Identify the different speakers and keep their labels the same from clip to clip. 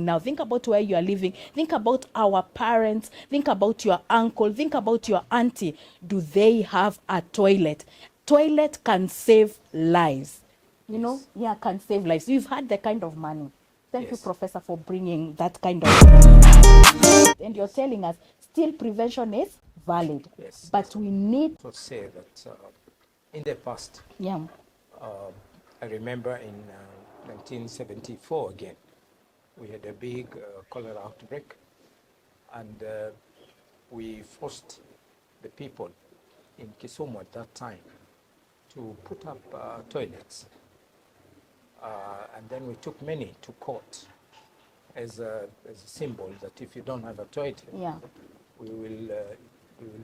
Speaker 1: now. Think about where you are living. Think about our parents. Think about your uncle. Think about your auntie. Do they have a toilet? Toilet can save lives. You know, yeah, can save lives. We've had the kind of money. Thank you, Professor, for bringing that kind of. And you're telling us still prevention is valid.
Speaker 2: Yes.
Speaker 1: But we need
Speaker 2: to say that in the past,
Speaker 1: yeah.
Speaker 2: I remember in 1974 again, we had a big cholera outbreak, and we forced the people in Kisumu at that time to put up toilets. And then we took many to court as a symbol that if you don't have a toilet,
Speaker 1: Yeah.
Speaker 2: we will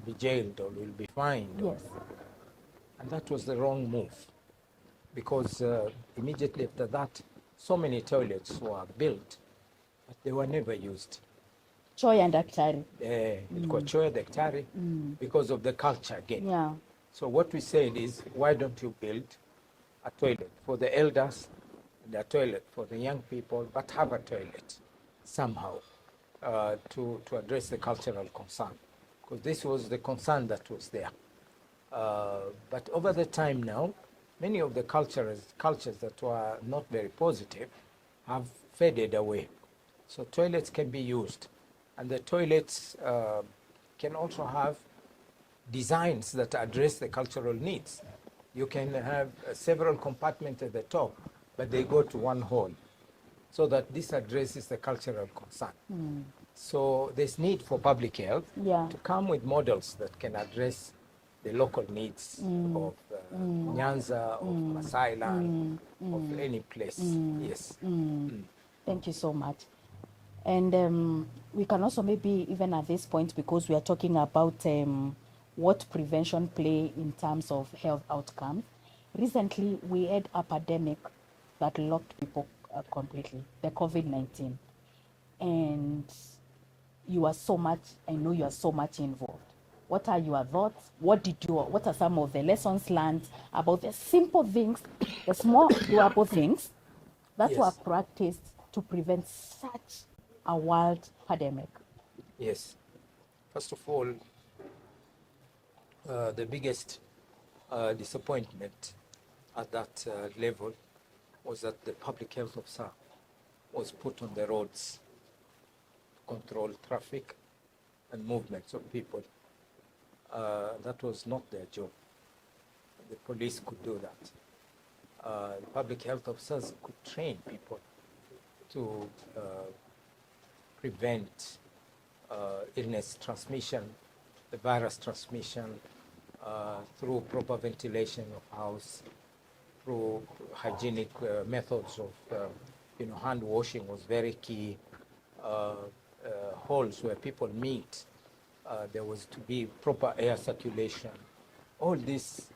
Speaker 2: be jailed or we will be fined.
Speaker 1: Yes.
Speaker 2: And that was the wrong move, because immediately after that, so many toilets were built, but they were never used.
Speaker 1: Choi and daktari.
Speaker 2: Ilikuwa choo daktari because of the culture again.
Speaker 1: Yeah.
Speaker 2: So what we said is, why don't you build a toilet for the elders and a toilet for the young people, but have a toilet somehow to address the cultural concern, because this was the concern that was there. But over the time now, many of the cultures that were not very positive have faded away. So toilets can be used, and the toilets can also have designs that address the cultural needs. You can have several compartments at the top, but they go to one hall, so that this addresses the cultural concern. So there's need for public health to come with models that can address the local needs of Nyanza, of Masai Land, of any place. Yes.
Speaker 1: Thank you so much. And we can also maybe even at this point, because we are talking about what prevention play in terms of health outcomes. Recently, we had a pandemic that locked people completely, the COVID-19. And you are so much, I know you are so much involved. What are your thoughts? What are some of the lessons learned about the simple things, the small doable things that were practiced to prevent such a world pandemic?
Speaker 2: Yes. First of all, the biggest disappointment at that level was that the public health officer was put on the roads to control traffic and movements of people. That was not their job. The police could do that. The public health officers could train people to prevent illness transmission, the virus transmission, through proper ventilation of house, through hygienic methods of, hand washing was very key. Halls where people meet, there was to be proper air circulation. All these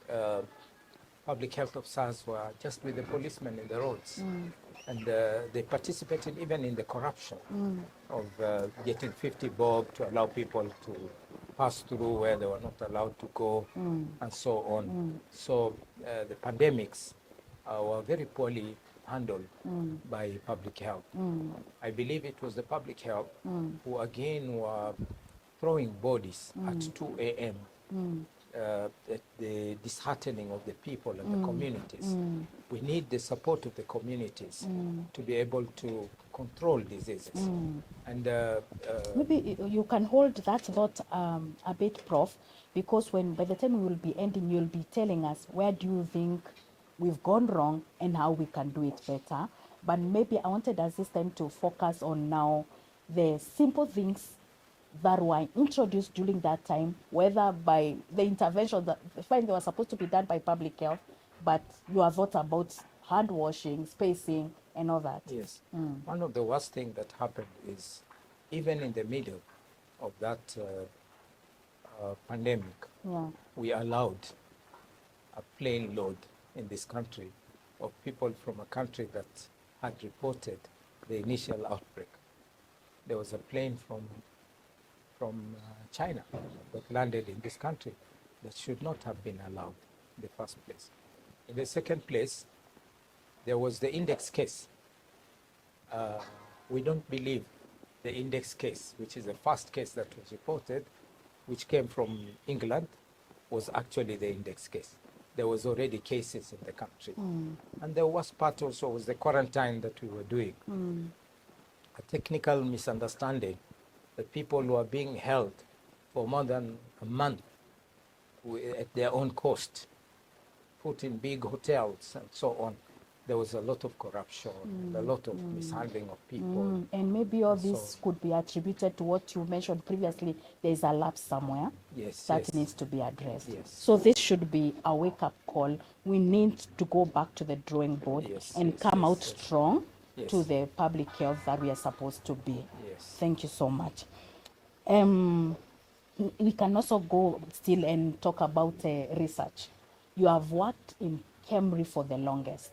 Speaker 2: public health officers were just with the policemen in the roads. And they participated even in the corruption of getting 50 bob to allow people to pass through where they were not allowed to go, and so on. So the pandemics were very poorly handled by public health. I believe it was the public health who again were throwing bodies at 2 a.m. The disheartening of the people and the communities. We need the support of the communities to be able to control diseases. And
Speaker 1: maybe you can hold that thought a bit, Prof, because by the time we will be ending, you'll be telling us where do you think we've gone wrong and how we can do it better. But maybe I wanted us this time to focus on now the simple things that were introduced during that time, whether by the intervention that they were supposed to be done by public health, but your thoughts about hand washing, spacing, and all that.
Speaker 2: Yes. One of the worst things that happened is, even in the middle of that pandemic, we allowed a plane load in this country of people from a country that had reported the initial outbreak. There was a plane from China that landed in this country that should not have been allowed in the first place. In the second place, there was the index case we don't believe the index case, which is the first case that was reported, which came from England, was actually the index case. There was already cases in the country. And the worst part also was the quarantine that we were doing. A technical misunderstanding that people were being held for more than a month at their own cost, put in big hotels and so on. There was a lot of corruption, a lot of mishandling of people.
Speaker 1: And maybe all
Speaker 2: So-
Speaker 1: this could be attributed to what you mentioned previously. There is a lapse somewhere
Speaker 2: Yes,
Speaker 1: that
Speaker 2: yes.
Speaker 1: needs to be addressed.
Speaker 2: Yes.
Speaker 1: So this should be a wake-up call. We need to go back to the drawing board
Speaker 2: Yes,
Speaker 1: and
Speaker 2: yes,
Speaker 1: come
Speaker 2: yes,
Speaker 1: out
Speaker 2: yes.
Speaker 1: strong
Speaker 2: Yes.
Speaker 1: to the public health that we are supposed to be.
Speaker 2: Yes.
Speaker 1: Thank you so much. We can also go still and talk about research. You have worked in Kemri for the longest.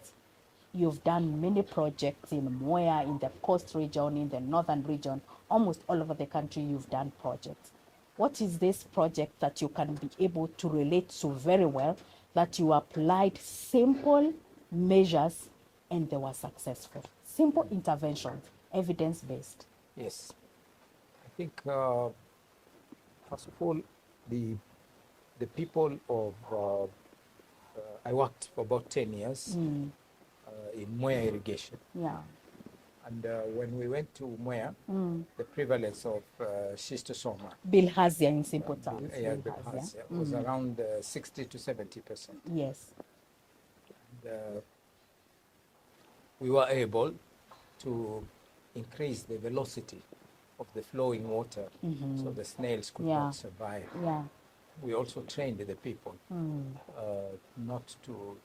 Speaker 1: You've done many projects in Moya, in the coast region, in the northern region, almost all over the country you've done projects. What is this project that you can be able to relate to very well, that you applied simple measures and they were successful? Simple interventions, evidence-based.
Speaker 2: Yes. I think, first of all, the people of, I worked for about 10 years in Moya irrigation.
Speaker 1: Yeah.
Speaker 2: And when we went to Moya, the prevalence of schistosoma,
Speaker 1: Bilharzia in simple terms.
Speaker 2: bilharzia, was around 60 to 70%.
Speaker 1: Yes.
Speaker 2: And, we were able to increase the velocity of the flowing water so the snails could
Speaker 1: Yeah.
Speaker 2: not survive.
Speaker 1: Yeah.
Speaker 2: We also trained the people not to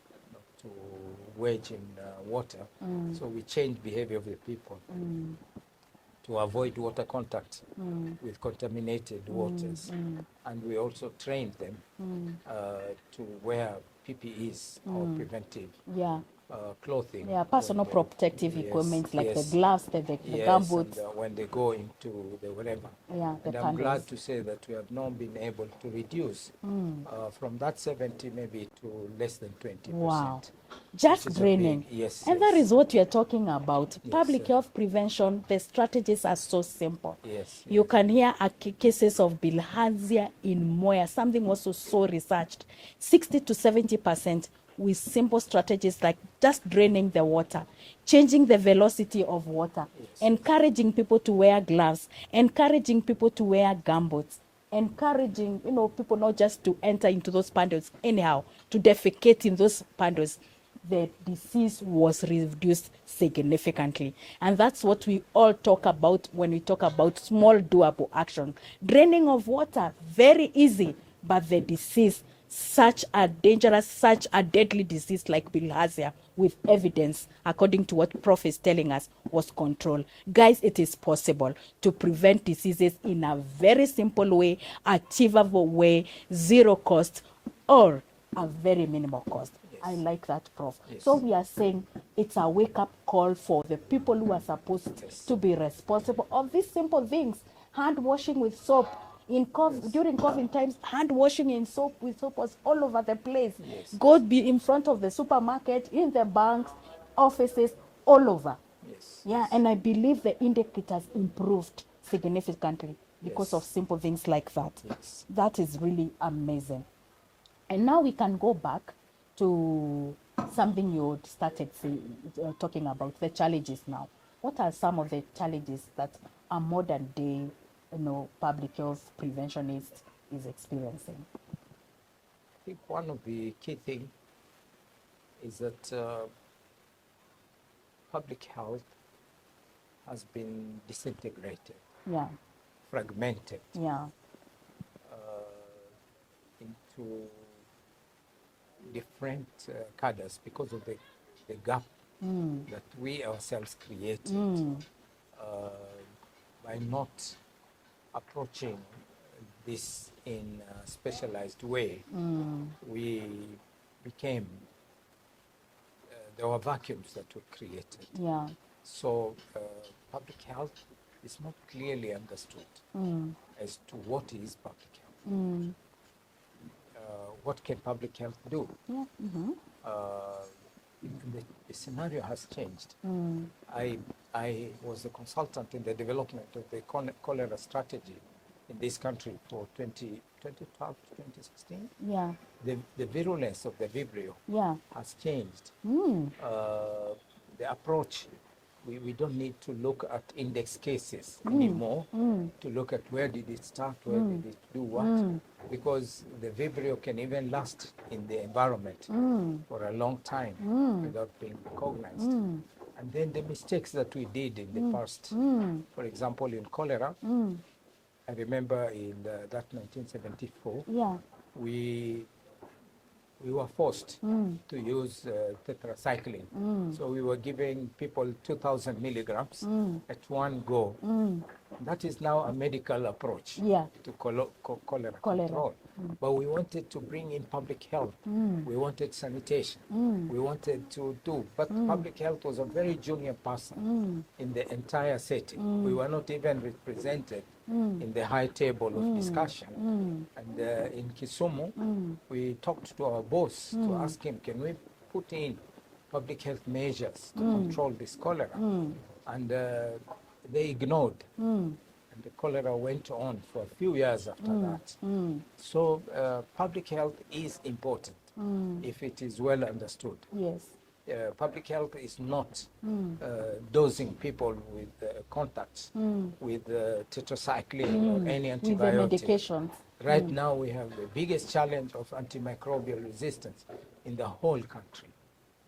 Speaker 2: wedge in water. So we changed behavior of the people to avoid water contact with contaminated waters. And we also trained them to wear PPEs or preventive
Speaker 1: Yeah.
Speaker 2: clothing.
Speaker 1: Yeah, personal
Speaker 2: when they-
Speaker 1: protective
Speaker 2: yes,
Speaker 1: equipment like
Speaker 2: yes.
Speaker 1: the gloves, the
Speaker 2: Yes,
Speaker 1: gumboots.
Speaker 2: and when they go into the whatever.
Speaker 1: Yeah, the
Speaker 2: And I'm glad
Speaker 1: pandas.
Speaker 2: to say that we have now been able to reduce from that 70 maybe to less than 20%.
Speaker 1: Wow. Just
Speaker 2: which is a
Speaker 1: draining.
Speaker 2: big- yes,
Speaker 1: And
Speaker 2: yes.
Speaker 1: that is what we are talking about.
Speaker 2: Yes,
Speaker 1: Public
Speaker 2: sir.
Speaker 1: health prevention, the strategies are so simple.
Speaker 2: Yes,
Speaker 1: You
Speaker 2: yes.
Speaker 1: can hear cases of bilharzia in Moya, something also so researched. 60 to 70% with simple strategies like just draining the water, changing the velocity of water, encouraging people to wear gloves, encouraging people to wear gumboots, encouraging people not just to enter into those pandos anyhow, to defecate in those pandos. The disease was reduced significantly. And that's what we all talk about when we talk about small doable action. Draining of water, very easy, but the disease, such a dangerous, such a deadly disease like bilharzia, with evidence, according to what Prof is telling us, was controlled. Guys, it is possible to prevent diseases in a very simple way, achievable way, zero cost, or a very minimal cost. I like that, Prof.
Speaker 2: Yes.
Speaker 1: So we are saying it's a wake-up call for the people who are supposed to be responsible of these simple things. Hand washing with soap. During COVID times, hand washing in soap with soap was all over the place.
Speaker 2: Yes.
Speaker 1: Go be in front of the supermarket, in the banks, offices, all over.
Speaker 2: Yes.
Speaker 1: Yeah, and I believe the indicators improved significantly because
Speaker 2: Yes.
Speaker 1: of simple things like that.
Speaker 2: Yes.
Speaker 1: That is really amazing. And now we can go back to something you started talking about, the challenges now. What are some of the challenges that a modern day, public health preventionist is experiencing?
Speaker 2: I think one of the key things is that public health has been disintegrated,
Speaker 1: Yeah,
Speaker 2: fragmented
Speaker 1: yeah,
Speaker 2: into different cadres because of the gap that we ourselves created by not approaching this in a specialized way. We became, there were vacuums that were created.
Speaker 1: yeah,
Speaker 2: So public health is not clearly understood as to what is public health. What can public health do?
Speaker 1: yeah.
Speaker 2: Uh, the scenario has changed. I was a consultant in the development of the cholera strategy in this country for 2012 to 2016.
Speaker 1: Yeah.
Speaker 2: The virulence of the Vibrio
Speaker 1: Yeah.
Speaker 2: has changed. The approach, we don't need to look at index cases anymore to look at where did it start, where did it do what, because the Vibrio can even last in the environment for a long time without being recognized. And then the mistakes that we did in the past, for example, in cholera, I remember in that 1974,
Speaker 1: Yeah.
Speaker 2: we were forced to use tetracycline. So we were giving people 2,000 milligrams at one go. That is now a medical approach to cholera control. But we wanted to bring in public health. We wanted sanitation. We wanted to do, but public health was a very junior person in the entire setting. We were not even represented in the high table of discussion. And in Kisumu, we talked to our boss to ask him, can we put in public health measures to control this cholera? And they ignored. And the cholera went on for a few years after that. So public health is important if it is well understood.
Speaker 1: Yes.
Speaker 2: Public health is not dosing people with contacts with tetracycline or any
Speaker 1: With the
Speaker 2: antibiotic.
Speaker 1: medications.
Speaker 2: Right now we have the biggest challenge of antimicrobial resistance in the whole country.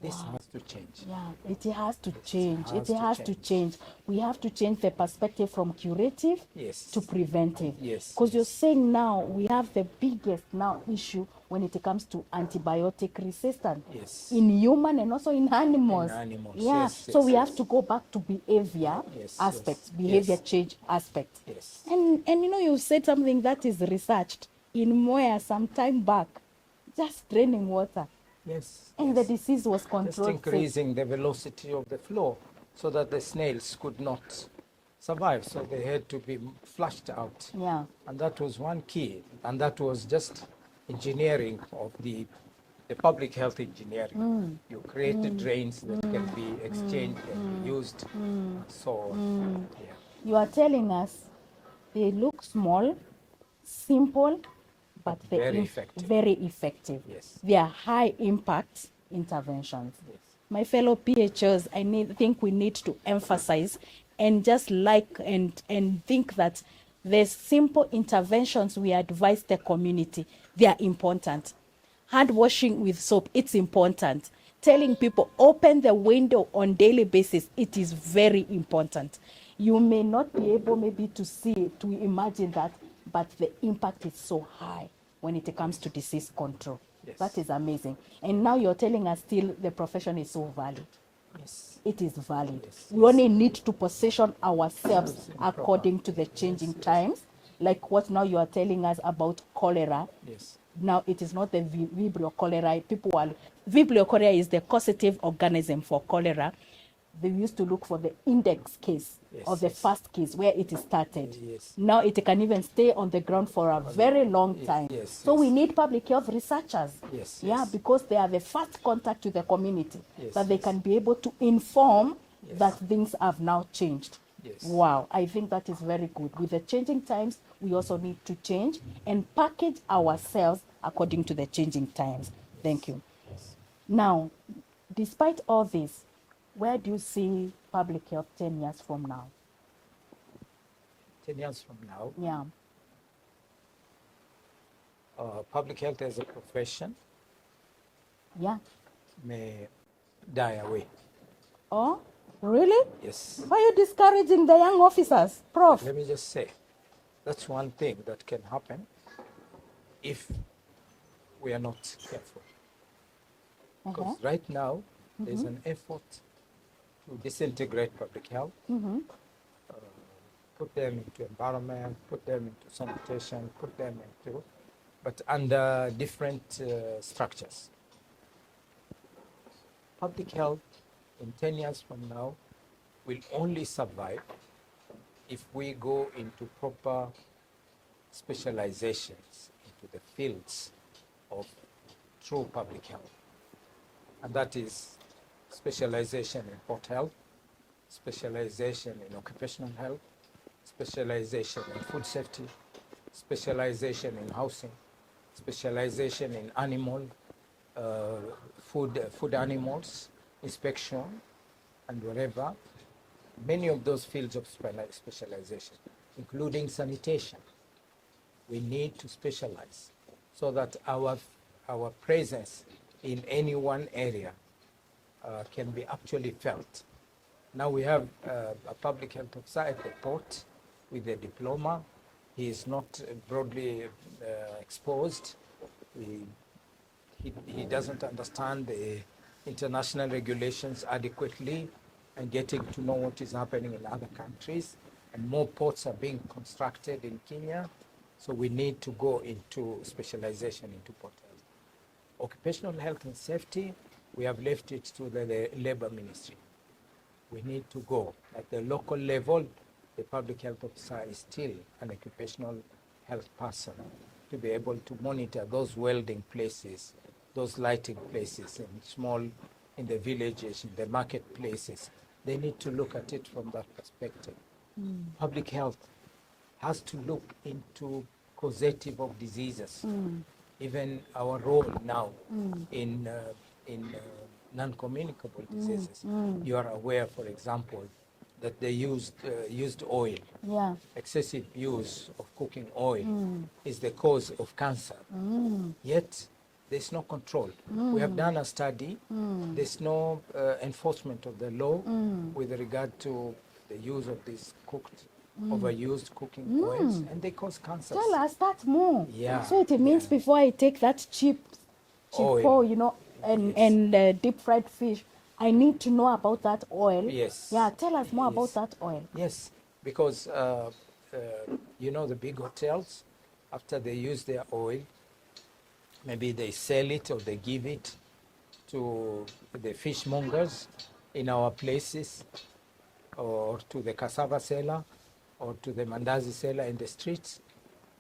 Speaker 2: This has to change.
Speaker 1: Yeah, it has to change.
Speaker 2: has
Speaker 1: It
Speaker 2: to
Speaker 1: has to
Speaker 2: change.
Speaker 1: change. We have to change the perspective from curative
Speaker 2: Yes.
Speaker 1: to preventive.
Speaker 2: Yes,
Speaker 1: Because you're
Speaker 2: yes.
Speaker 1: saying now we have the biggest now issue when it comes to antibiotic resistance
Speaker 2: Yes.
Speaker 1: in human and also in animals.
Speaker 2: In animals,
Speaker 1: Yeah.
Speaker 2: yes,
Speaker 1: So
Speaker 2: yes,
Speaker 1: we have
Speaker 2: yes.
Speaker 1: to go back to behavior
Speaker 2: Yes,
Speaker 1: aspects,
Speaker 2: yes,
Speaker 1: behavior
Speaker 2: yes.
Speaker 1: change aspects.
Speaker 2: Yes.
Speaker 1: And you know, you said something that is researched in Moya some time back, just draining water.
Speaker 2: Yes.
Speaker 1: And
Speaker 2: yes.
Speaker 1: the disease was
Speaker 2: Just
Speaker 1: controlled.
Speaker 2: increasing the velocity of the flow so that the snails could not survive. So they had to be flushed out.
Speaker 1: Yeah.
Speaker 2: And that was one key. And that was just engineering of the public health engineering. You create the drains that can be exchanged and be used. So, yeah.
Speaker 1: You are telling us they look small, simple, but they
Speaker 2: Very effective.
Speaker 1: very effective.
Speaker 2: Yes.
Speaker 1: They are high impact interventions.
Speaker 2: Yes.
Speaker 1: My fellow PHOs, think we need to emphasize and just and think that the simple interventions we advise the community, they are important. Hand washing with soap, it's important. Telling people open the window on daily basis, it is very important. You may not be able maybe to see, to imagine that, but the impact is so high when it comes to disease control.
Speaker 2: Yes.
Speaker 1: That is amazing. And now you're telling us still the profession is so valid.
Speaker 2: Yes.
Speaker 1: It is valid.
Speaker 2: Yes,
Speaker 1: We only need to position ourselves
Speaker 2: Yes,
Speaker 1: according to the changing times, like what now you are telling us about cholera.
Speaker 2: Yes.
Speaker 1: Now it is not the Vibrio cholera. Vibrio cholera is the causative organism for cholera. They used to look for the index case
Speaker 2: Yes,
Speaker 1: or the
Speaker 2: yes.
Speaker 1: first case where it started.
Speaker 2: Yes.
Speaker 1: Now it can even stay on the ground for a very long time.
Speaker 2: Yes,
Speaker 1: So we
Speaker 2: yes.
Speaker 1: need public health researchers.
Speaker 2: Yes,
Speaker 1: Yeah,
Speaker 2: yes.
Speaker 1: because they are the first contact to the community,
Speaker 2: Yes,
Speaker 1: that they
Speaker 2: yes.
Speaker 1: can be able to inform
Speaker 2: Yes.
Speaker 1: that things have now changed.
Speaker 2: Yes.
Speaker 1: Wow, I think that is very good. With the changing times, we also need to change and package ourselves according to the changing times. Thank you.
Speaker 2: Yes.
Speaker 1: Now, despite all this, where do you see public health 10 years from now?
Speaker 2: 10 years from now,
Speaker 1: Yeah.
Speaker 2: public health as a profession
Speaker 1: Yeah.
Speaker 2: may die away.
Speaker 1: Oh, really?
Speaker 2: Yes.
Speaker 1: Why are you discouraging the young officers, Prof?
Speaker 2: Let me just say, that's one thing that can happen if we are not careful. Because right now, there's an effort to disintegrate public health, put them into environment, put them into sanitation, put them into, but under different structures. Public health in 10 years from now will only survive if we go into proper specializations into the fields of true public health. And that is specialization in port health, specialization in occupational health, specialization in food safety, specialization in housing, specialization in animal, food animals, inspection, and whatever. Many of those fields of specialization, including sanitation, we need to specialize so that our presence in any one area can be actually felt. Now we have a public health officer at the port with a diploma. He is not broadly exposed. He doesn't understand the international regulations adequately and getting to know what is happening in other countries. And more ports are being constructed in Kenya. So we need to go into specialization into port health. Occupational health and safety, we have left it to the labor ministry. We need to go at the local level. The public health officer is still an occupational health person to be able to monitor those welding places, those lighting places in the villages, in the marketplaces. They need to look at it from that perspective. Public health has to look into causative of diseases. Even our role now in non-communicable diseases. You are aware, for example, that they used oil.
Speaker 1: Yeah.
Speaker 2: Excessive use of cooking oil is the cause of cancer. Yet there's no control. We have done a study. There's no enforcement of the law with regard to the use of these overused cooking oils, and they cause cancers.
Speaker 1: Tell us that more.
Speaker 2: Yeah.
Speaker 1: So it means before I take that cheap
Speaker 2: Oil.
Speaker 1: oil, you know, and deep fried fish, I need to know about that oil.
Speaker 2: Yes.
Speaker 1: Yeah, tell us more about that oil.
Speaker 2: Yes, because you know, the big hotels, after they use their oil, maybe they sell it or they give it to the fishmongers in our places, or to the cassava seller, or to the mandazi seller in the streets,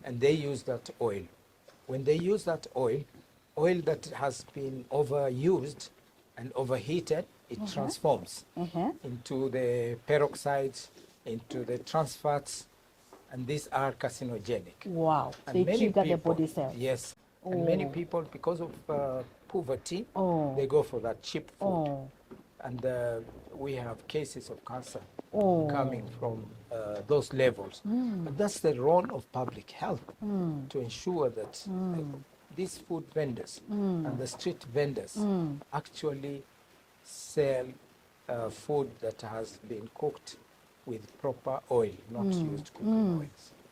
Speaker 2: and they use that oil. When they use that oil that has been overused and overheated, it transforms into the peroxides, into the trans fats, and these are carcinogenic.
Speaker 1: Wow.
Speaker 2: And
Speaker 1: They
Speaker 2: many
Speaker 1: trigger the
Speaker 2: people-
Speaker 1: body cells.
Speaker 2: Yes. And many people, because of poverty,
Speaker 1: Oh.
Speaker 2: they go for that cheap food.
Speaker 1: Oh.
Speaker 2: And we have cases of cancer
Speaker 1: Oh.
Speaker 2: coming from those levels. But that's the role of public health, to ensure that these food vendors and the street vendors actually sell food that has been cooked with proper oil, not used cooking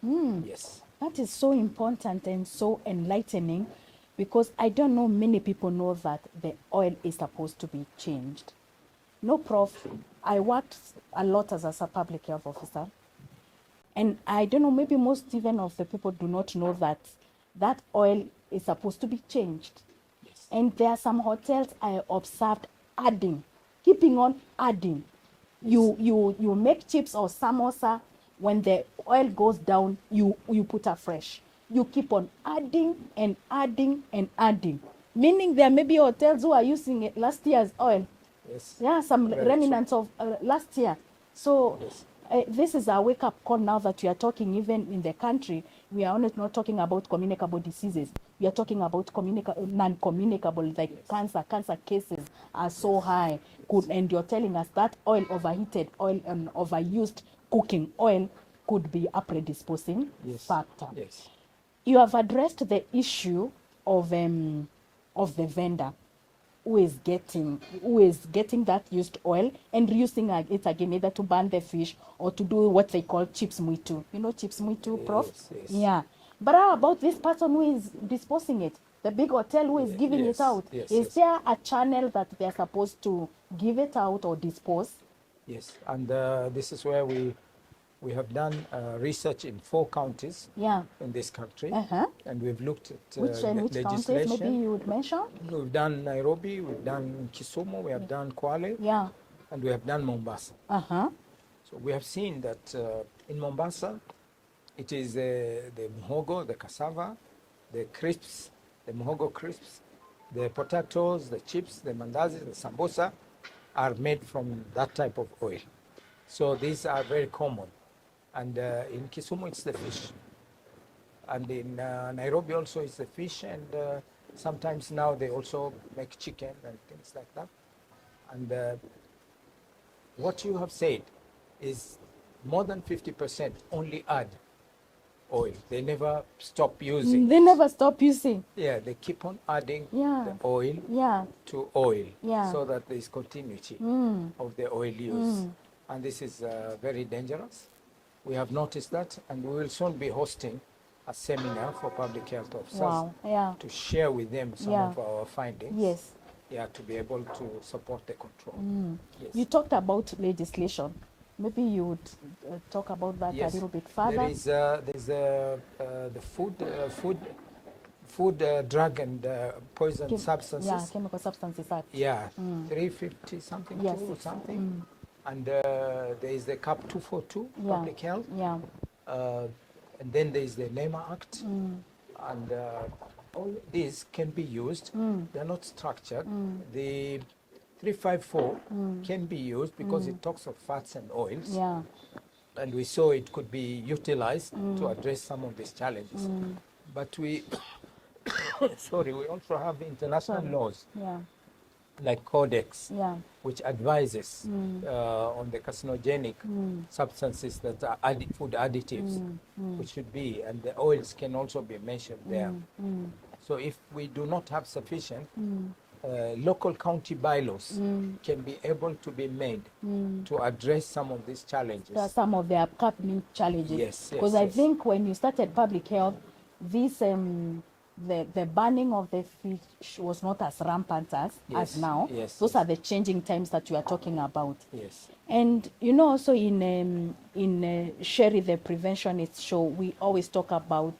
Speaker 2: oils. Yes.
Speaker 1: That is so important and so enlightening, because I don't know many people know that the oil is supposed to be changed. No, Prof, I worked a lot as a public health officer, and I don't know, maybe most even of the people do not know that that oil is supposed to be changed.
Speaker 2: Yes.
Speaker 1: And there are some hotels I observed adding, keeping on adding. You make chips or samosa, when the oil goes down, you put afresh. You keep on adding and adding and adding. Meaning there may be hotels who are using last year's oil.
Speaker 2: Yes.
Speaker 1: Yeah, some
Speaker 2: Very
Speaker 1: remnants of last year. So
Speaker 2: Yes.
Speaker 1: this is a wake-up call now that we are talking, even in the country, we are not talking about communicable diseases. We are talking about non-communicable, like cancer. Cancer cases are so high. And you're telling us that oil, overheated oil and overused cooking oil, could be a predisposing factor.
Speaker 2: Yes.
Speaker 1: You have addressed the issue of the vendor who is getting that used oil and reusing it again, either to burn the fish or to do what they call chips mwitu. You know chips mwitu, Prof?
Speaker 2: Yes.
Speaker 1: Yeah. But how about this person who is disposing it? The big hotel who is giving it out? Is there a channel that they're supposed to give it out or dispose?
Speaker 2: Yes, and this is where we have done research in 4 counties in this country, and we've looked at
Speaker 1: which counties maybe you would mention?
Speaker 2: We've done Nairobi, we've done Kisumu, we have done Kwale, and we have done Mombasa. So we have seen that in Mombasa, it is the muhogo, the cassava, the crisps, the muhogo crisps, the potatoes, the chips, the mandazi, the sambosa, are made from that type of oil. So these are very common. And in Kisumu, it's the fish. And in Nairobi also it's the fish, and sometimes now they also make chicken and things like that. And what you have said is more than 50% only add oil. They never stop using.
Speaker 1: They never stop using.
Speaker 2: Yeah, they keep on adding
Speaker 1: Yeah.
Speaker 2: the oil
Speaker 1: Yeah.
Speaker 2: to oil,
Speaker 1: Yeah.
Speaker 2: so that there is continuity of the oil use. And this is very dangerous. We have noticed that, and we will soon be hosting a seminar for public health officers
Speaker 1: Wow. Yeah.
Speaker 2: to share with them some
Speaker 1: Yeah.
Speaker 2: of our findings.
Speaker 1: Yes.
Speaker 2: Yeah, to be able to support the control. Yes.
Speaker 1: You talked about legislation. Maybe you would talk about that
Speaker 2: Yes.
Speaker 1: a little bit further.
Speaker 2: There's the food, drug and poison substances.
Speaker 1: Yeah, Chemical Substances Act.
Speaker 2: Yeah, 350 something
Speaker 1: Yes,
Speaker 2: two
Speaker 1: it's-
Speaker 2: something. And there is the CAP 242,
Speaker 1: Yeah.
Speaker 2: public health.
Speaker 1: Yeah.
Speaker 2: And then there is the NEMA Act. And all these can be used. They're not structured. The 354 can be used because it talks of fats and oils.
Speaker 1: Yeah.
Speaker 2: And we saw it could be utilized to address some of these challenges. But we, sorry, we also have international laws
Speaker 1: Yeah.
Speaker 2: like Codex,
Speaker 1: Yeah.
Speaker 2: which advises on the carcinogenic substances that are food additives, which should be, and the oils can also be mentioned there. So if we do not have sufficient, local county bylaws can be able to be made to address some of these challenges.
Speaker 1: There are some of the upcoming challenges.
Speaker 2: Yes,
Speaker 1: Because
Speaker 2: yes,
Speaker 1: I
Speaker 2: yes.
Speaker 1: think when you started public health, this the banning of the fish was not as rampant as
Speaker 2: Yes,
Speaker 1: now.
Speaker 2: yes,
Speaker 1: Those
Speaker 2: yes.
Speaker 1: are the changing times that you are talking about.
Speaker 2: Yes.
Speaker 1: And you know, also in Sheeri the Preventionist Show, we always talk about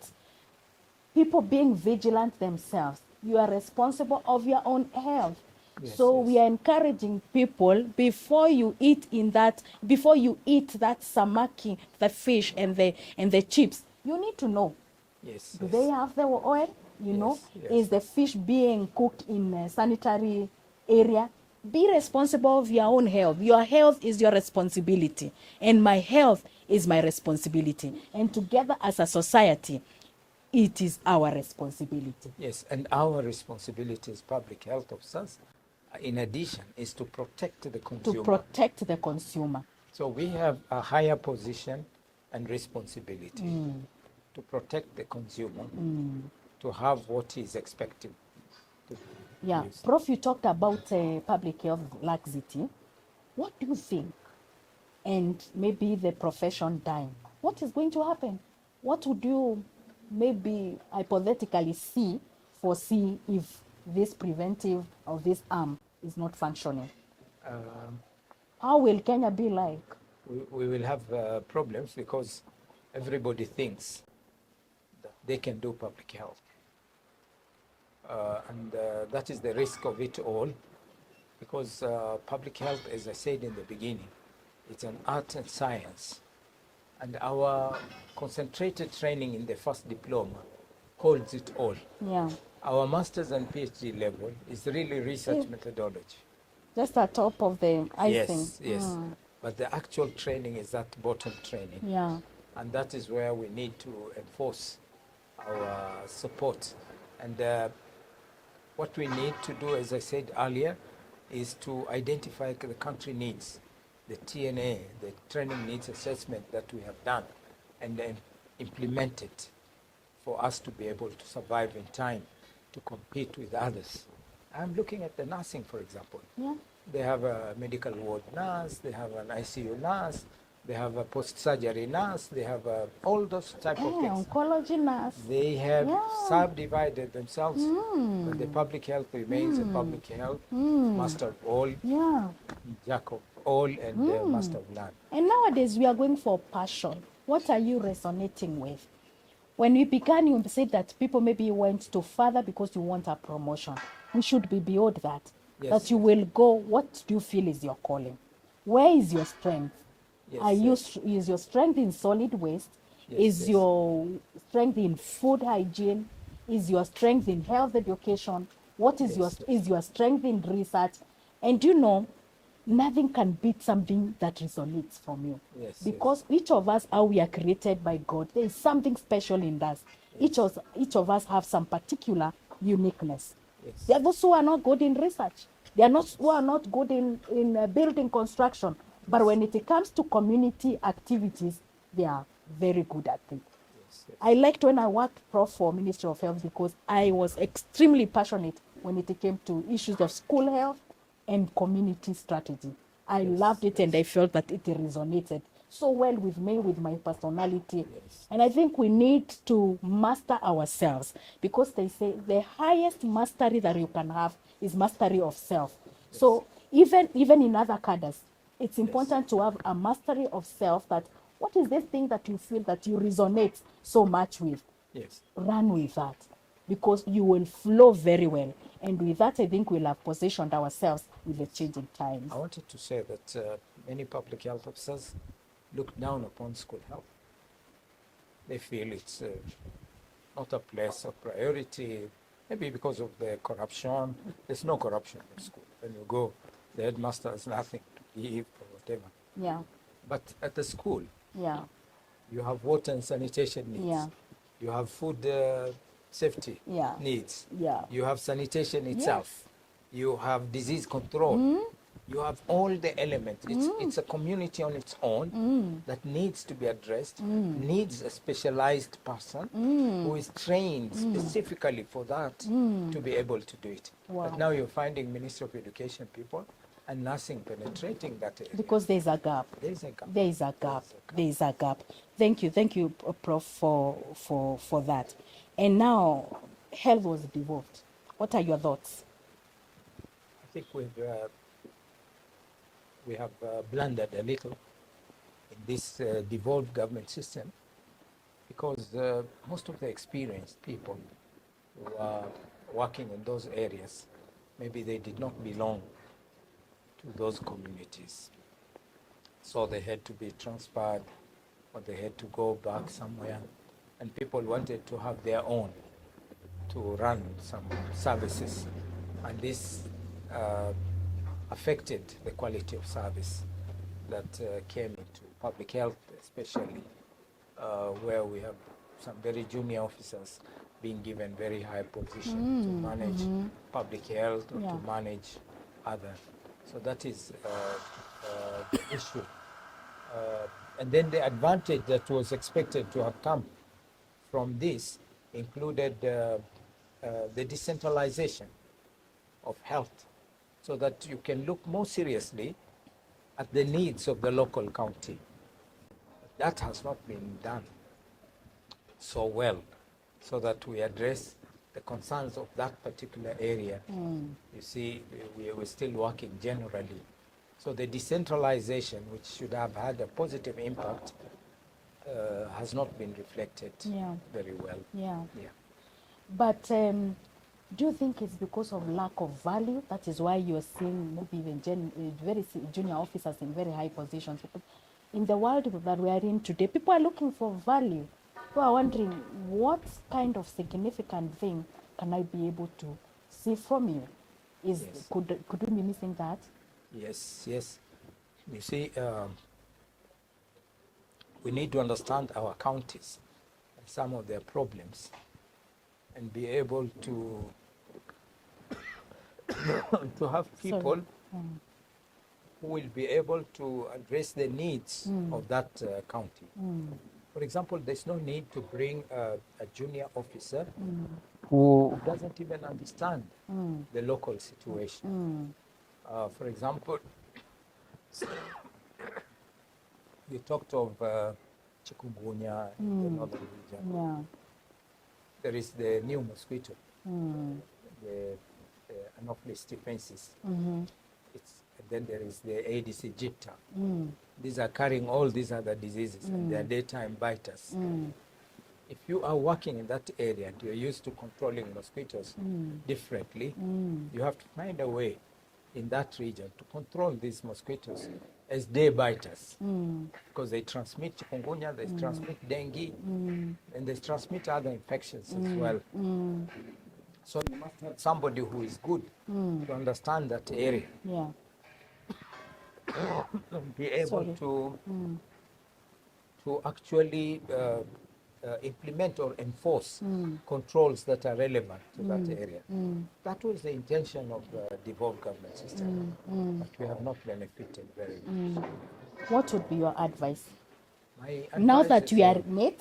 Speaker 1: people being vigilant themselves. You are responsible of your own health.
Speaker 2: Yes,
Speaker 1: So
Speaker 2: yes.
Speaker 1: we are encouraging people before you eat that samaki, the fish and the chips, you need to know,
Speaker 2: Yes.
Speaker 1: do
Speaker 2: yes.
Speaker 1: they have the oil? You know,
Speaker 2: Yes, yes.
Speaker 1: is the fish being cooked in a sanitary area? Be responsible of your own health. Your health is your responsibility, and my health is my responsibility. And together as a society, it is our responsibility.
Speaker 2: Yes, and our responsibility as public health officers, in addition, is to protect the
Speaker 1: To
Speaker 2: consumer.
Speaker 1: protect the consumer.
Speaker 2: So we have a higher position and responsibility to protect the consumer, to have what he is expecting to
Speaker 1: Yeah,
Speaker 2: use.
Speaker 1: Prof, you talked about public health laxity. What do you think? And maybe the profession dying. What is going to happen? What would you maybe hypothetically foresee if this preventive or this arm is not functioning? How will Kenya be like?
Speaker 2: We will have problems because everybody thinks that they can do public health. And that is the risk of it all, because public health, as I said in the beginning, it's an art and science. And our concentrated training in the first diploma holds it all.
Speaker 1: Yeah,
Speaker 2: Our master's and PhD level is really research methodology.
Speaker 1: just at top of the icing.
Speaker 2: Yes, yes. But the actual training is that bottom training.
Speaker 1: Yeah,
Speaker 2: And that is where we need to enforce our support. And what we need to do, as I said earlier, is to identify the country needs, the TNA, the training needs assessment that we have done, and then implement it for us to be able to survive in time to compete with others. I'm looking at the nursing, for example.
Speaker 1: yeah.
Speaker 2: They have a medical ward nurse, they have an ICU nurse, they have a post-surgery nurse, they have all those type of
Speaker 1: Hey,
Speaker 2: things.
Speaker 1: oncology nurse.
Speaker 2: They have
Speaker 1: Yeah.
Speaker 2: subdivided themselves, but the public health remains a public health, master of all,
Speaker 1: Yeah.
Speaker 2: jack of all, and master of none.
Speaker 1: And nowadays we are going for passion. What are you resonating with? When we began, you said that people maybe went to further because you want a promotion. We should be beyond that.
Speaker 2: Yes,
Speaker 1: That you will go, what do you feel is your calling? Where is your strength?
Speaker 2: Yes,
Speaker 1: Are you,
Speaker 2: yes.
Speaker 1: is your strength in solid waste?
Speaker 2: Yes,
Speaker 1: Is
Speaker 2: yes.
Speaker 1: your strength in food hygiene? Is your strength in health education? What is
Speaker 2: Yes,
Speaker 1: your strength in research? And you know, nothing can beat something that resonates from you.
Speaker 2: Yes,
Speaker 1: Because each of us, how we are created by God, there is something special in us. Each of us have some particular uniqueness.
Speaker 2: Yes.
Speaker 1: There are those who are not good in research. They are not who are not good in building construction. But when it comes to community activities, they are very good at it.
Speaker 2: Yes, yes.
Speaker 1: I liked when I worked, Prof, for Ministry of Health because I was extremely passionate when it came to issues of school health and community strategy. I loved it, and I felt that it resonated so well with me, with my personality.
Speaker 2: Yes.
Speaker 1: And I think we need to master ourselves, because they say the highest mastery that you can have is mastery of self. So even in other cadres, it's important to have a mastery of self, that what is this thing that you feel that you resonate so much with?
Speaker 2: Yes.
Speaker 1: Run with that, because you will flow very well. And with that, I think we'll have positioned ourselves with the changing times.
Speaker 2: I wanted to say that many public health officers look down upon school health. They feel it's not a place of priority, maybe because of the corruption. There's no corruption in school. When you go, the headmaster has nothing to give or whatever.
Speaker 1: Yeah,
Speaker 2: But at the school,
Speaker 1: yeah,
Speaker 2: you have water and sanitation needs.
Speaker 1: Yeah.
Speaker 2: You have food safety
Speaker 1: Yeah.
Speaker 2: needs.
Speaker 1: Yeah.
Speaker 2: You have sanitation itself. You have disease control. You have all the elements. It's a community on its own that needs to be addressed, needs a specialized person who is trained specifically for that to be able to do it.
Speaker 1: Wow.
Speaker 2: But now you're finding Ministry of Education people and nothing penetrating that area.
Speaker 1: because there's a gap.
Speaker 2: There is a gap.
Speaker 1: There is a gap. There is a gap. Thank you, Prof, for that. And now, health was devolved. What are your thoughts?
Speaker 2: I think we have blundered a little in this devolved government system, because most of the experienced people who are working in those areas, maybe they did not belong to those communities. So they had to be transferred, or they had to go back somewhere, and people wanted to have their own to run some services, and this affected the quality of service that came into public health, especially where we have some very junior officers being given very high position to manage public health or to manage other. So that is the issue. And then the advantage that was expected to have come from this included the decentralization of health, so that you can look more seriously at the needs of the local county. That has not been done so well, so that we address the concerns of that particular area. You see, we're still working generally. So the decentralization, which should have had a positive impact, has not been reflected very well.
Speaker 1: Yeah.
Speaker 2: Yeah.
Speaker 1: But do you think it's because of lack of value? That is why you're seeing maybe even very junior officers in very high positions. Because in the world that we are in today, people are looking for value. People are wondering, what kind of significant thing can I be able to see from you?
Speaker 2: Yes.
Speaker 1: Could we be missing that?
Speaker 2: Yes, yes. You see, we need to understand our counties and some of their problems, and be able to to have people who will be able to address the needs of that county. For example, there's no need to bring a junior officer who doesn't even understand the local situation. For example, you talked of chikungunya in the northern region.
Speaker 1: Yeah.
Speaker 2: There is the new mosquito, the Anopheles stephensis. And then there is the Aedes aegypti. These are carrying all these other diseases, and they are daytime biters. If you are working in that area and you're used to controlling mosquitoes differently, you have to find a way in that region to control these mosquitoes as day biters, because they transmit chikungunya, they transmit dengue, and they transmit other infections as well. So you must have somebody who is good to understand that area.
Speaker 1: Yeah.
Speaker 2: be able to actually implement or enforce controls that are relevant to that area. That was the intention of the devolved government system, but we have not benefited very much.
Speaker 1: What would be your advice?
Speaker 2: My
Speaker 1: Now
Speaker 2: advice
Speaker 1: that
Speaker 2: is,
Speaker 1: we are made,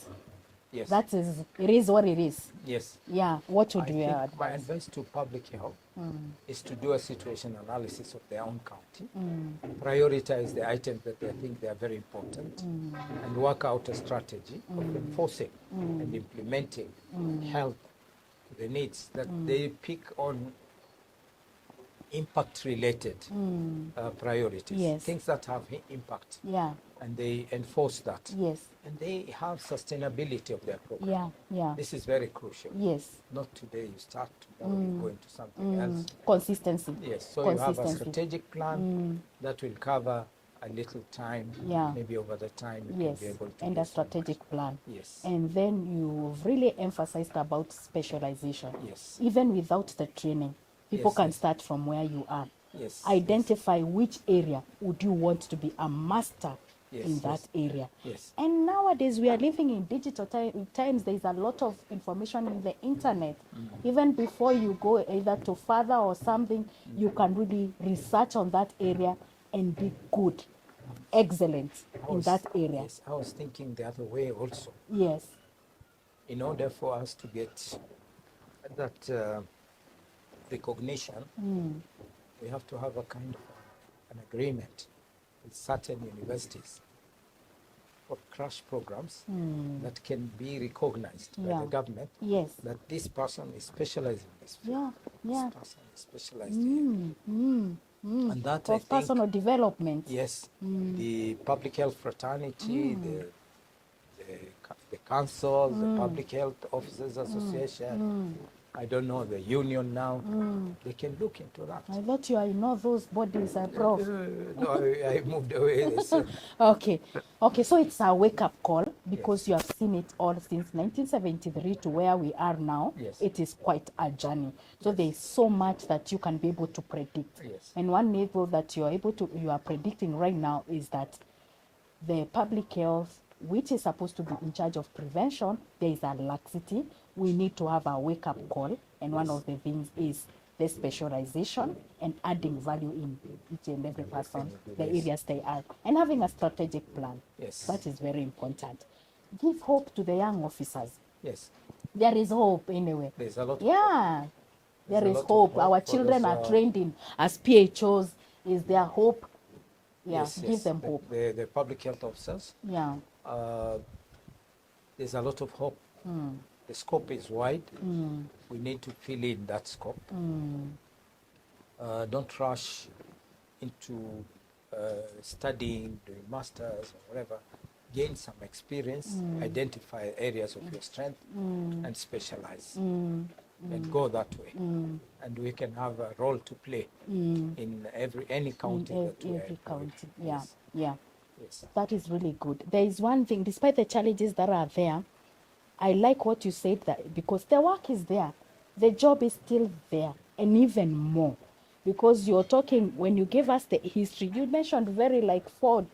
Speaker 2: yes,
Speaker 1: that is, it is what it is.
Speaker 2: yes.
Speaker 1: Yeah, what would
Speaker 2: I
Speaker 1: be
Speaker 2: think
Speaker 1: your
Speaker 2: my
Speaker 1: advice?
Speaker 2: advice to public health is to do a situation analysis of their own county, prioritize the items that they think they are very important, and work out a strategy of enforcing and implementing health to the needs that they pick on impact-related priorities,
Speaker 1: Yes.
Speaker 2: things that have impact,
Speaker 1: Yeah,
Speaker 2: and they enforce that.
Speaker 1: yes,
Speaker 2: And they have sustainability of their program.
Speaker 1: yeah, yeah,
Speaker 2: This is very crucial.
Speaker 1: yes.
Speaker 2: Not today, you start tomorrow, you go into something else.
Speaker 1: Consistency.
Speaker 2: Yes, so you have a
Speaker 1: Consistency.
Speaker 2: strategic plan that will cover a little time,
Speaker 1: Yeah.
Speaker 2: maybe over the time you
Speaker 1: Yes,
Speaker 2: can be able to
Speaker 1: and
Speaker 2: do
Speaker 1: a
Speaker 2: so much.
Speaker 1: strategic plan.
Speaker 2: Yes.
Speaker 1: And then you've really emphasized about specialization.
Speaker 2: Yes.
Speaker 1: Even without the training, people
Speaker 2: Yes,
Speaker 1: can
Speaker 2: yes.
Speaker 1: start from where you are.
Speaker 2: Yes.
Speaker 1: Identify which area would you want to be a master
Speaker 2: Yes,
Speaker 1: in
Speaker 2: yes.
Speaker 1: that area.
Speaker 2: Yes.
Speaker 1: And nowadays we are living in digital times. There is a lot of information in the internet. Even before you go either to father or something, you can really research on that area and be good, excellent in that area.
Speaker 2: Yes, I was thinking the other way also.
Speaker 1: Yes.
Speaker 2: In order for us to get that recognition, we have to have a kind of an agreement with certain universities for crash programs that can be recognized by
Speaker 1: Yeah.
Speaker 2: the government,
Speaker 1: Yes.
Speaker 2: that this person is specialized in this field,
Speaker 1: Yeah. Yeah.
Speaker 2: this person is specialized in. And that, I
Speaker 1: For
Speaker 2: think,
Speaker 1: personal development.
Speaker 2: yes, the public health fraternity, the council, the public health officers association, I don't know, the union now, they can look into that.
Speaker 1: I thought you are in all those bodies, Prof.
Speaker 2: No, I moved away. So.
Speaker 1: Okay. Okay, so it's a wake-up call because
Speaker 2: Yes.
Speaker 1: you have seen it all since 1973 to where we are now.
Speaker 2: Yes.
Speaker 1: It is quite a journey. So there is so much that you can be able to predict.
Speaker 2: Yes.
Speaker 1: And one level that you are predicting right now is that the public health, which is supposed to be in charge of prevention, there is a laxity. We need to have a wake-up call, and one of the things is the specialization and adding value in each and every person, the
Speaker 2: Yes.
Speaker 1: areas they are, and having a strategic plan.
Speaker 2: Yes.
Speaker 1: That is very important. Give hope to the young officers.
Speaker 2: Yes,
Speaker 1: There is hope anyway.
Speaker 2: there's a lot.
Speaker 1: Yeah,
Speaker 2: There's
Speaker 1: there
Speaker 2: a
Speaker 1: is
Speaker 2: lot of
Speaker 1: hope.
Speaker 2: hope
Speaker 1: Our
Speaker 2: for
Speaker 1: children
Speaker 2: those,
Speaker 1: are trained in as PHOs. Is there hope? Yeah,
Speaker 2: Yes,
Speaker 1: give
Speaker 2: yes.
Speaker 1: them hope.
Speaker 2: The public health officers,
Speaker 1: Yeah.
Speaker 2: there's a lot of hope. The scope is wide. We need to fill in that scope. Don't rush into studying, doing masters or whatever. Gain some experience, identify areas of your strength, and specialize. And go that way. And we can have a role to play in any county
Speaker 1: In
Speaker 2: that we are
Speaker 1: every
Speaker 2: in.
Speaker 1: county. Yeah,
Speaker 2: Yes.
Speaker 1: yeah.
Speaker 2: Yes.
Speaker 1: That is really good. There is one thing, despite the challenges that are there, I like what you said, that because the work is there, the job is still there, and even more. Because you're talking, when you gave us the history, you mentioned very like four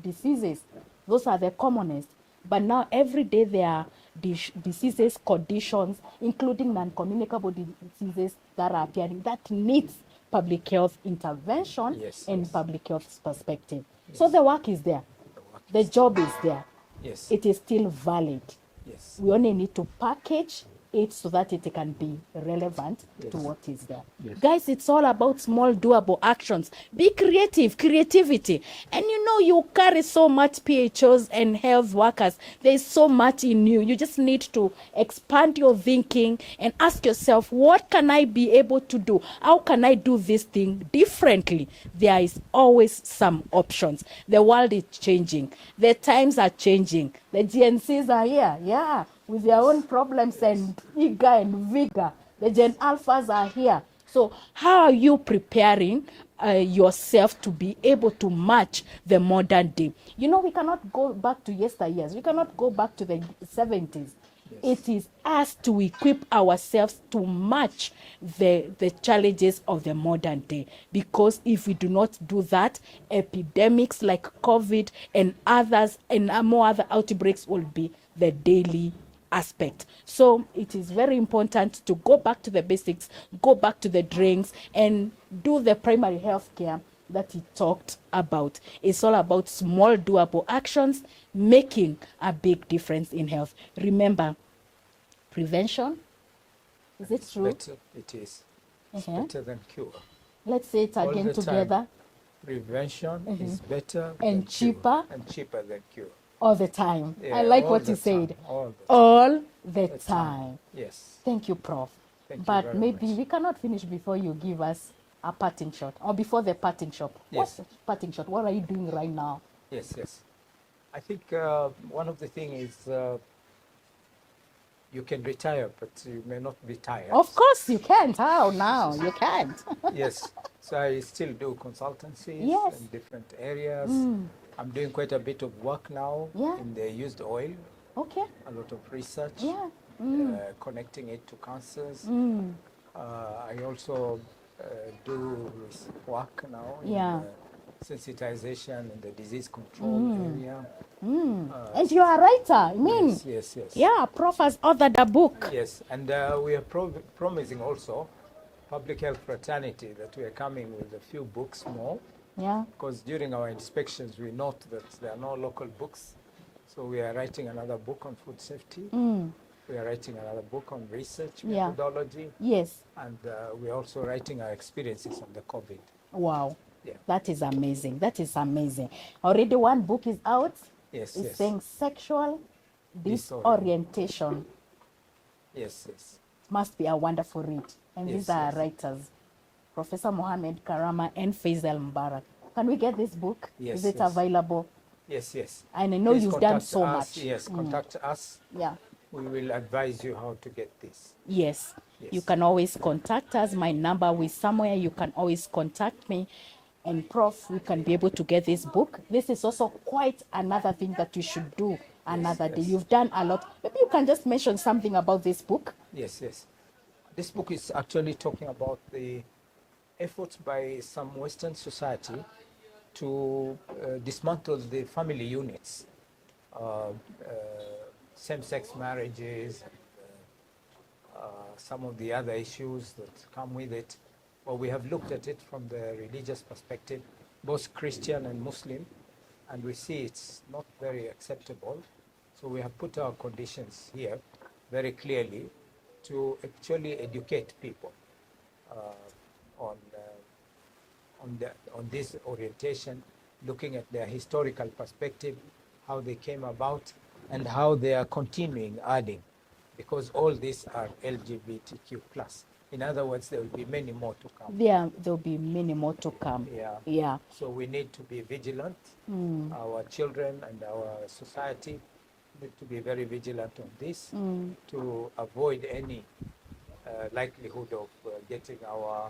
Speaker 1: diseases. Those are the commonest. But now every day there are diseases, conditions, including non-communicable diseases that are appearing that needs public health intervention
Speaker 2: Yes,
Speaker 1: and
Speaker 2: yes.
Speaker 1: public health perspective. So the work is there.
Speaker 2: work
Speaker 1: The job is there.
Speaker 2: Yes.
Speaker 1: It is still valid.
Speaker 2: Yes.
Speaker 1: We only need to package it so that it can be relevant to
Speaker 2: Yes.
Speaker 1: what is there.
Speaker 2: Yes.
Speaker 1: Guys, it's all about small doable actions. Be creative, creativity. And you know, you carry so much PHOs and health workers. There's so much in you. You just need to expand your thinking and ask yourself, what can I be able to do? How can I do this thing differently? There is always some options. The world is changing. The times are changing. The GNCs are here. Yeah. With their own problems and eager and vigor. The Gen Alphas are here. So how are you preparing yourself to be able to match the modern day? You know, we cannot go back to yesteryears. We cannot go back to the 70s.
Speaker 2: Yes.
Speaker 1: It is us to equip ourselves to match the challenges of the modern day. Because if we do not do that, epidemics like COVID and others and more other outbreaks will be the daily aspect. So it is very important to go back to the basics, go back to the drinks, and do the primary health care that he talked about. It's all about small doable actions making a big difference in health. Remember, prevention, is it
Speaker 2: It's
Speaker 1: true?
Speaker 2: better. It is. It's
Speaker 1: Uh-huh.
Speaker 2: better than cure.
Speaker 1: Let's say it
Speaker 2: All
Speaker 1: again
Speaker 2: the time.
Speaker 1: together.
Speaker 2: Prevention is better
Speaker 1: And
Speaker 2: than
Speaker 1: cheaper.
Speaker 2: cure, and cheaper than cure.
Speaker 1: All the time.
Speaker 2: Yeah,
Speaker 1: I like
Speaker 2: all
Speaker 1: what
Speaker 2: the
Speaker 1: you said.
Speaker 2: time, all the time.
Speaker 1: All the
Speaker 2: The
Speaker 1: time.
Speaker 2: Yes.
Speaker 1: Thank you, Prof.
Speaker 2: Thank you
Speaker 1: But
Speaker 2: very
Speaker 1: maybe
Speaker 2: much.
Speaker 1: we cannot finish before you give us a parting shot, or before the parting shot. What's
Speaker 2: Yes.
Speaker 1: the parting shot? What are you doing right now?
Speaker 2: Yes, yes. I think one of the things is you can retire, but you may not be tired.
Speaker 1: Of course you can't. How now? You can't.
Speaker 2: Yes. So I still do consultancies
Speaker 1: Yes.
Speaker 2: in different areas. I'm doing quite a bit of work now
Speaker 1: Yeah.
Speaker 2: in the used oil,
Speaker 1: Okay.
Speaker 2: a lot of research,
Speaker 1: Yeah.
Speaker 2: connecting it to cancers. I also do work now
Speaker 1: Yeah.
Speaker 2: in sensitization in the disease control area.
Speaker 1: And you are a writer. I mean,
Speaker 2: Yes, yes, yes.
Speaker 1: yeah, Prof has authored a book.
Speaker 2: Yes, and we are promising also public health fraternity that we are coming with a few books more,
Speaker 1: Yeah.
Speaker 2: because during our inspections we note that there are no local books. So we are writing another book on food safety. We are writing another book on research
Speaker 1: Yeah.
Speaker 2: methodology.
Speaker 1: Yes.
Speaker 2: And we're also writing our experiences on the COVID.
Speaker 1: Wow.
Speaker 2: Yeah.
Speaker 1: That is amazing. That is amazing. Already one book is out.
Speaker 2: Yes,
Speaker 1: It's
Speaker 2: yes.
Speaker 1: saying sexual
Speaker 2: Disorient.
Speaker 1: disorientation.
Speaker 2: Yes, yes.
Speaker 1: Must be a wonderful read. And
Speaker 2: Yes,
Speaker 1: these are
Speaker 2: yes.
Speaker 1: writers, Professor Mohamed Karama and Faisal Mubarak. Can we get this book?
Speaker 2: Yes,
Speaker 1: Is it
Speaker 2: yes.
Speaker 1: available?
Speaker 2: Yes, yes.
Speaker 1: And I know
Speaker 2: Please
Speaker 1: you've done
Speaker 2: contact
Speaker 1: so
Speaker 2: us.
Speaker 1: much.
Speaker 2: Yes, contact us.
Speaker 1: Yeah.
Speaker 2: We will advise you how to get this.
Speaker 1: Yes.
Speaker 2: Yes.
Speaker 1: You can always contact us. My number is somewhere. You can always contact me. And Prof, we can be able to get this book. This is also quite another thing that you should do another day.
Speaker 2: yes.
Speaker 1: You've done a lot. Maybe you can just mention something about this book.
Speaker 2: Yes, yes. This book is actually talking about the efforts by some Western society to dismantle the family units, same-sex marriages, some of the other issues that come with it. Well, we have looked at it from the religious perspective, both Christian and Muslim, and we see it's not very acceptable. So we have put our conditions here very clearly to actually educate people on this orientation, looking at their historical perspective, how they came about, and how they are continuing adding, because all these are LGBTQ+. In other words, there will be many more to come.
Speaker 1: There'll be many more to come.
Speaker 2: Yeah.
Speaker 1: Yeah.
Speaker 2: So we need to be vigilant. Our children and our society need to be very vigilant on this to avoid any likelihood of getting our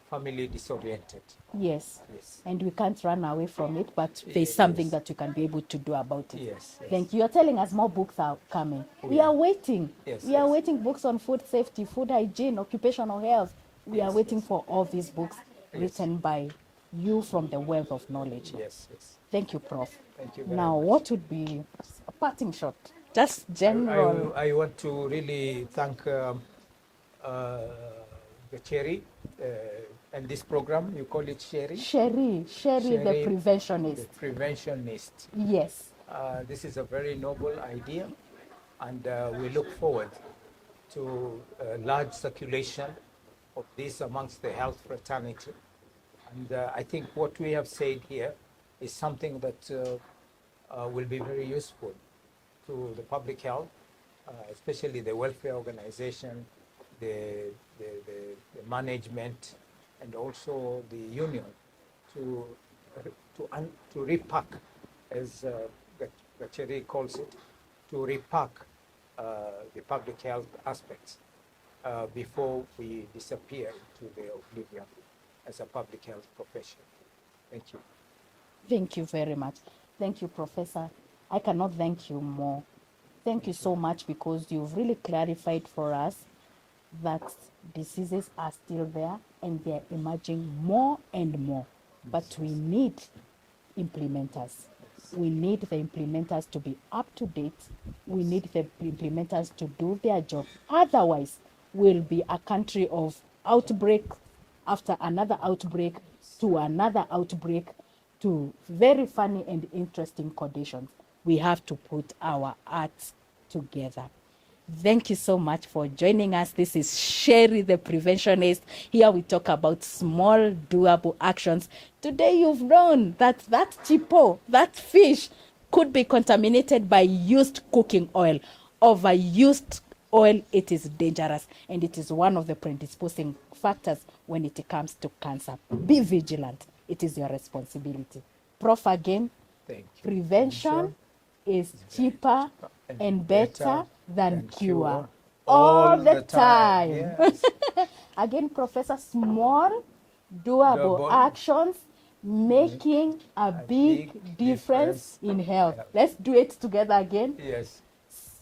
Speaker 2: family disoriented.
Speaker 1: Yes.
Speaker 2: Yes.
Speaker 1: And we can't run away from it, but there's something
Speaker 2: Yes.
Speaker 1: that you can be able to do about it.
Speaker 2: Yes, yes.
Speaker 1: Thank you. You're telling us more books are coming. We
Speaker 2: yeah.
Speaker 1: are waiting.
Speaker 2: Yes,
Speaker 1: We are
Speaker 2: yes.
Speaker 1: waiting books on food safety, food hygiene, occupational health. We are
Speaker 2: Yes,
Speaker 1: waiting
Speaker 2: yes.
Speaker 1: for all these books
Speaker 2: Yes.
Speaker 1: written by you from the wealth of knowledge.
Speaker 2: Yes, yes.
Speaker 1: Thank you, Prof.
Speaker 2: Thank you very
Speaker 1: Now,
Speaker 2: much.
Speaker 1: what would be a parting shot? Just general.
Speaker 2: I want to really thank the Cherry and this program. You call it Sheeri?
Speaker 1: Sheeri the
Speaker 2: Sheeri,
Speaker 1: Preventionist.
Speaker 2: The Preventionist.
Speaker 1: Yes.
Speaker 2: This is a very noble idea, and we look forward to large circulation of this amongst the health fraternity. And I think what we have said here is something that will be very useful to the public health, especially the welfare organization, the management, and also the union to repack, as Gacheri calls it, to repack the public health aspects before we disappear into the oblivion as a public health profession. Thank you.
Speaker 1: Thank you very much. Thank you, Professor. I cannot thank you more. Thank you so much, because you've really clarified for us that diseases are still there and they're emerging more and more. But we need implementers. We need the implementers to be up to date. We need the implementers to do their job. Otherwise, we'll be a country of outbreak after another outbreak to another outbreak to very funny and interesting conditions. We have to put our arts together. Thank you so much for joining us. This is Sheeri the Preventionist. Here we talk about small doable actions. Today you've known that that chipo, that fish, could be contaminated by used cooking oil. Overused oil, it is dangerous, and it is one of the predisposing factors when it comes to cancer. Be vigilant. It is your responsibility. Prof, again,
Speaker 2: Thank you.
Speaker 1: prevention is cheaper and better than cure.
Speaker 2: All
Speaker 1: the time.
Speaker 2: Yes.
Speaker 1: Again, Professor, small doable
Speaker 2: Doable.
Speaker 1: actions making a big difference in health. Let's do it together again.
Speaker 2: Yes.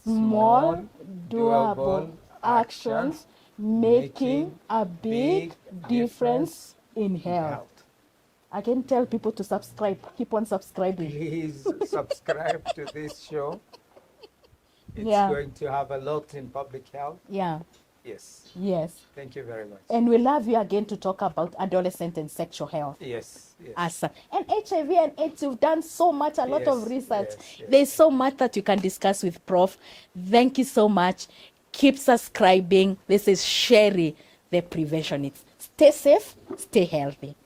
Speaker 1: Small doable actions making a big difference in health. I can tell people to subscribe. Keep on subscribing.
Speaker 2: Please subscribe to this show. It's
Speaker 1: Yeah.
Speaker 2: going to have a lot in public health.
Speaker 1: Yeah.
Speaker 2: Yes.
Speaker 1: Yes.
Speaker 2: Thank you very much.
Speaker 1: And we love you again to talk about adolescent and sexual health.
Speaker 2: Yes. Yes.
Speaker 1: And HIV and AIDS, you've done so much, a lot
Speaker 2: Yes,
Speaker 1: of research.
Speaker 2: yes.
Speaker 1: There's so much that you can discuss with Prof. Thank you so much. Keep subscribing. This is Sheeri the Preventionist. Stay safe, stay healthy.